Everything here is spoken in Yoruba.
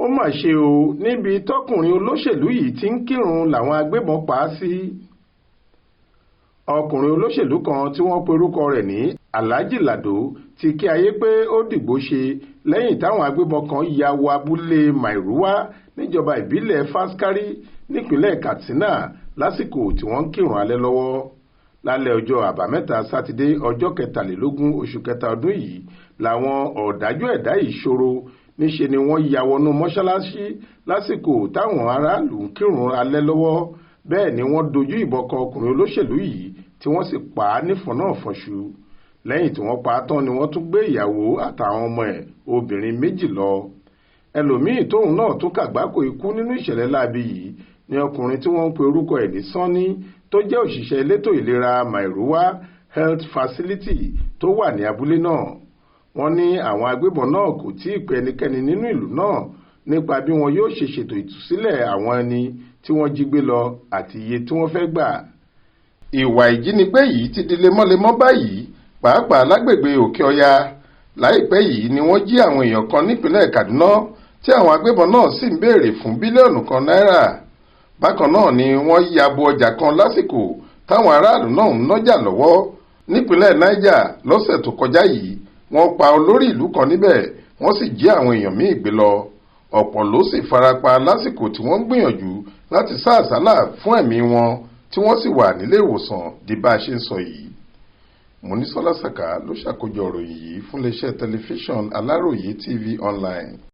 ó mà ṣe o níbi tọkùnrin olóṣèlú yìí ti ń kírun làwọn agbébọn pa á sí. ọkùnrin olóṣèlú kan tí wọ́n pe orúkọ rẹ̀ ní Alhaji Lado ti kí ayé pé ó dìgbò ṣe lẹ́yìn táwọn agbébọn kan ya wọ abúlé Mairuwa níjọba ìbílẹ̀ Faskari nípínlẹ̀ Katsina lásìkò tí wọ́n ń kírun alẹ́ lọ́wọ́. lálẹ́ ọjọ́ àbámẹ́ta sátidé ọjọ́ 23 oṣù kẹta ọdún yìí làwọn ọ̀dájú ẹ̀dá yìí ṣòro níṣe ni wọ́n ya wọnú mọ́ṣáláṣí lásìkò táwọn aráàlú ń kírun alẹ́ lọ́wọ́. bẹ́ẹ̀ ni wọ́n dojú ìbọn kọ ọkùnrin olóṣèlú yìí tí wọ́n sì pa á nífọ̀nà-fọ̀nṣu. lẹ́yìn tí wọ́n pa á tán ni wọ́n tún gbé ìyàwó àtàwọn ọmọ ẹ̀ obìnrin méjì lọ. ẹlòmíì tóun náà tún kàgbákò ikú nínú ìṣẹ̀lẹ̀ láabi yìí ni ọkùnrin tí wọ́n ń pe orúkọ ẹ̀ ní Sanni tó jẹ́ òṣìṣẹ́ elétò ìlera Mairuwa Health Facility tó wà ní abúlé náà. wọ́n ní àwọn agbébọn náà kò tí ì pe ẹnikẹ́ni nínú ìlú náà nípa bí wọn yóò ṣe ṣètò ìtúsílẹ̀ àwọn ẹni tí wọ́n jí gbé lọ àti iye tí wọ́n fẹ́ gbà. ìwà ìjínigbé yìí ti di lemọ́lemọ́ báyìí pàápàá lágbègbè Òkè Ọya. láìpẹ́ yìí ni wọ́n jí àwọn èèyàn kan nípínlẹ̀ Kaduna tí àwọn agbébọn náà sì ń béèrè fún bílíọ̀nù kan náírà. bákan náà ni wọ́n ya bo ọjà kan lásìkò táwọn aráàlú náà ń nájà lọ́wọ́ nípínlẹ̀ Niger lọ́sẹ̀ tó kọjá yìí. wọ́n pa olórí ìlú kan níbẹ̀ wọ́n sì jí àwọn èèyàn míì gbé lọ. ọ̀pọ̀ ló sì farapa lásìkò tí wọ́n ń gbìyànjú láti sá àsálà fún ẹ̀mí wọn tí wọ́n sì wà nílé ìwòsàn di bá a ṣe ń sọ yìí. Mọ́nísọ́lá Sàká ló ṣàkójọ ìròyìn yìí fún iléeṣẹ́ tẹlifíṣàn Aláròyé TV online.